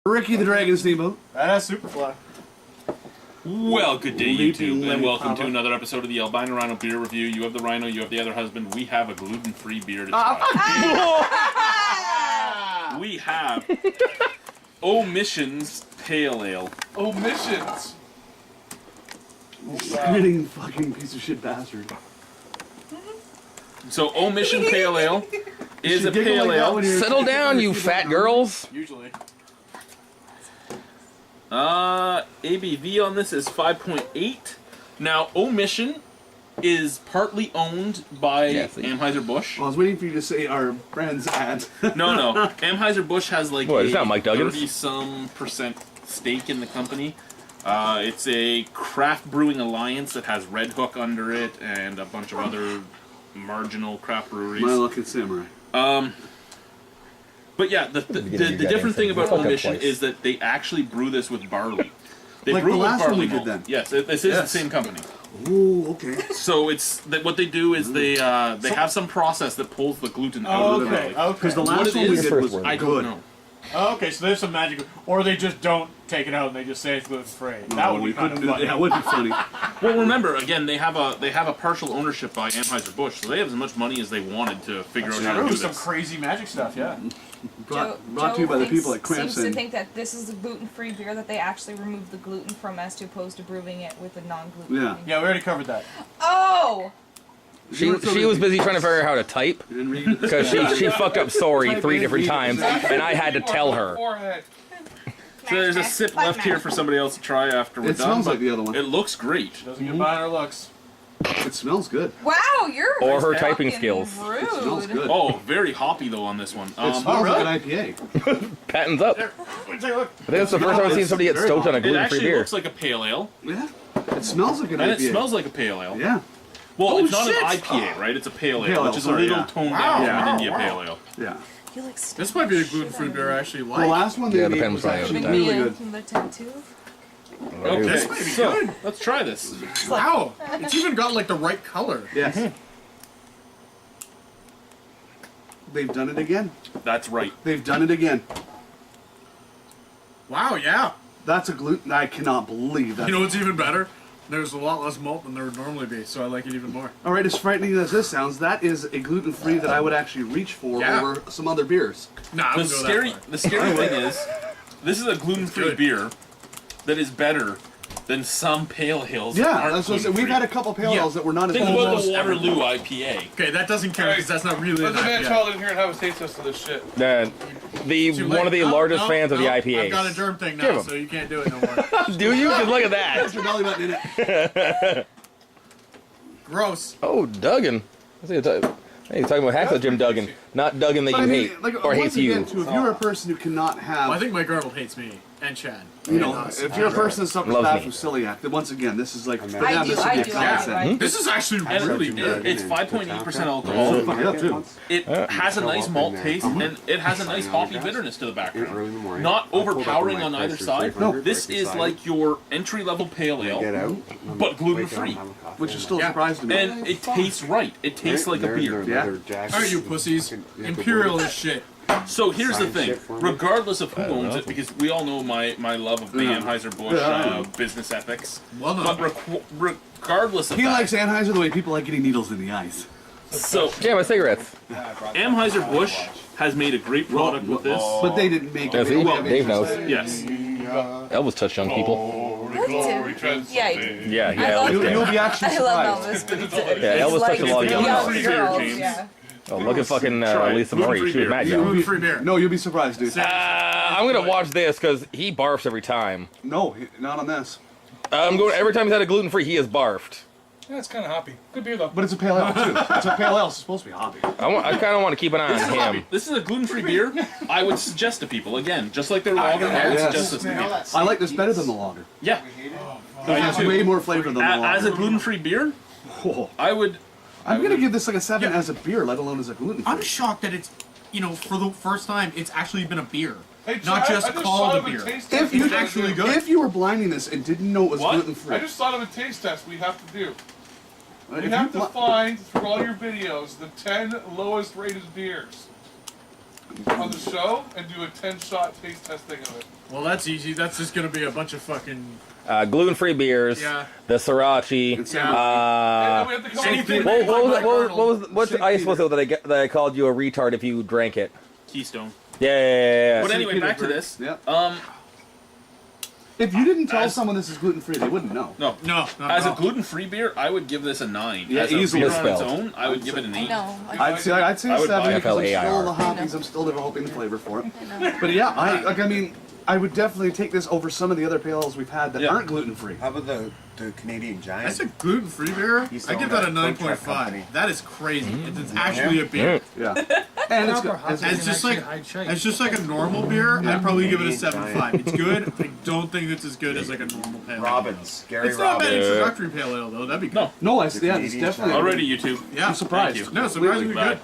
Ricky the Dragon Steamboat. That's Superfly. Well, good day, YouTube, and welcome to another episode of the Albino Rhino Beer Review. You have the Rhino, you have the other husband. We have a gluten-free beer to try. We have Omission's Pale Ale. Omissions. Gritting fucking piece of shit bastard. So, Omission Pale Ale is a pale ale. Settle down, you fat girls. Usually. ABV on this is 5.8. Now, Omission is partly owned by Anheuser-Busch. I was waiting for you to say our friends at. No. Anheuser-Busch has like What, is that Mike Duggan's? 30-some% stake in the company. It's a craft brewing alliance that has Red Hook under it and a bunch of other marginal craft breweries. My Luck at Samurai. But yeah, the different thing about Omission is that they actually brew this with barley. They Like brew the with last barley one we did malt. then. Yes, this is the same company. Ooh, okay. So it's what they do is they have some process that pulls the gluten out of the barley. Because the What last it one we is, did was I don't good. know. Oh, okay, so there's some magic, or they just don't take it out and they just say it's gluten free. That would be kind of funny. That would be funny. Well, remember again, they have a partial ownership by Anheuser-Busch, so they have as much money as they wanted to figure out how to do Some this. crazy magic stuff, yeah. Brought to you by the people at Seems to Crampson. think that this is a gluten-free beer that they actually removed the gluten from, as opposed to brewing it with a non-gluten. Yeah. Yeah, we already covered that. Oh! She was busy trying to figure out how to type And read. because she fucked up sorry 3 different times, and I had to tell her. Forehead. So there's a sip left here for somebody else to try after we're It done. smells but like the other one. It looks great. Doesn't get by our looks. It smells good. Wow, you're Or her fucking typing skills. Rude. It smells good. Oh, very hoppy though on this one. It smells like an IPA. Patents up. I Take a look. think that's the first time I've seen somebody get stoked on a It gluten-free actually beer. looks like a pale ale, Yeah. It smells like an and IPA. it smells like a pale ale. Yeah. Well, Oh, it's not shit! an IPA, right? It's a pale ale, Pale ale, which is a sorry, little yeah. toned down Yeah. from an India pale ale. Yeah. You look This might be a gluten-free beer I actually The like. last one they Yeah, made depends was on actually the really good. The tattoo? Okay, This might be so good. let's try this. Wow, it's even got like the right color. Yes. They've done it again. That's right. They've done it again. Wow, yeah. That's a gluten. I cannot believe that. You know what's even better? There's a lot less malt than there would normally be, so I like it even more. All right, as frightening as this sounds, that is a gluten-free that I would actually reach for Yeah. over some other beers. Nah, I The wouldn't go scary, that far. the scary thing is, this is a gluten-free Good. beer that is better than some pale ales. that Yeah, aren't that's what I'm saying. We've gluten-free. had a couple pale ales that were not as Think good about as the those. Waterloo IPA. Okay, that doesn't count because that's not really Let an the man IPA. child in here and have a taste test of this shit. Too One of the late. largest No, fans of the no, IPAs. I've got a germ thing Give now, 'em. so you can't do it no more. Do you? Because look at that. That's your belly button in it. Gross. Oh, Duggan. Hey, you're talking about Hacksaw Jim Duggan, not Duggan that But you I mean, hate like, or once hates you. again, too, if you're a person who cannot have, Well, I think my garble hates me and Chad. you know, if you're a person that suffers Loves bad me. from celiac, then once again, this is like, for I them, do, this would I be a do, godsend. I do. This is actually And really good. it's 5.8% alcohol. Fuck it up, too. It has a nice malt taste, and it has a nice hoppy bitterness to the background. Not overpowering on either side. No. This is like your entry-level pale ale, but gluten-free. Which is still Yeah. surprising to me. And it tastes right. It tastes like a beer. Yeah. All right, you pussies. Imperial is shit. So here's the thing, regardless of who owns it, because we all know my love of the Anheuser-Busch business ethics, Well but done. regardless of He that, likes Anheuser the way people like getting needles in the eyes. so Yeah, my cigarettes. Anheuser-Busch has made a great product with this. But they didn't make Does it. he? Well, Dave knows. Yes. Elvis touched young people. Yeah, you do. Yeah, I love You'll, Elvis you'll did. be actually I love surprised. Elvis, but it's Yeah, Elvis touched a lot of young girls. girls. James. Yeah. Oh, look at fucking Try it. Lisa Marie. She was mad young. Gluten-free beer. No, you'll be surprised, dude. I'm gonna watch this because he barfs every time. No, not on this. I'm going every time he's had a gluten free. He has barfed. Yeah, it's kind of hoppy. Good beer though. But it's a pale ale, too. It's a pale ale. It's supposed to be hoppy. I kind of want to keep an eye This is on him. hoppy. This is a gluten-free beer. I would suggest to people again, just like their lager. I would Yes. suggest this to people. I like this better than the lager. Yeah, It has way more flavor than the as a lager. gluten-free beer, Oh. I would. I'm going to give this like a 7 as a beer, let alone as a gluten I'm shocked that it's, you know, for the first time, it's actually been a beer. Hey, Not Chad, just I called thought a of beer. taste If test you we gotta actually do. good. If you were blinding this and didn't know it was What? gluten free, I just thought of a taste test we have to do. if We you have to bl- find, through all your videos, the 10 lowest rated beers. on the show and do a 10-shot taste testing of it. Well, that's easy. That's just gonna be a bunch of fucking. Gluten-free beers. Yeah. The sriracha. And then we have to come up with What's the ice was it that I called you a retard if you drank it? Keystone. Yeah. But anyway, back to this. Yeah. If you didn't tell someone this is gluten free, they wouldn't know. No. No. As a gluten-free beer, I would give this a 9. Yeah, As a easily beer on its spelled. own, I would give it an 8. No. I'd say I would 7 buy because I'm FLAIR. still the hoppies. I'm still developing the flavor for it. But yeah, I mean, I would definitely take this over some of the other pale ales we've had that Yeah. aren't gluten free. How about the Canadian Giant? That's a gluten-free beer. He's I give owned that a that food truck 9.5. company. That is crazy. It's actually a beer. Yeah, and it's good. It's just like a normal beer. I'd probably give it a 7.5. It's good. I don't think it's as good as like a normal pale ale. Robbins. Gary It's not a bad Robbins. introductory pale ale though. That'd be good. No. No, it's The it's Canadian definitely. Already, you two. Yeah. I'm surprised. Thank you. No, surprisingly Bye. good.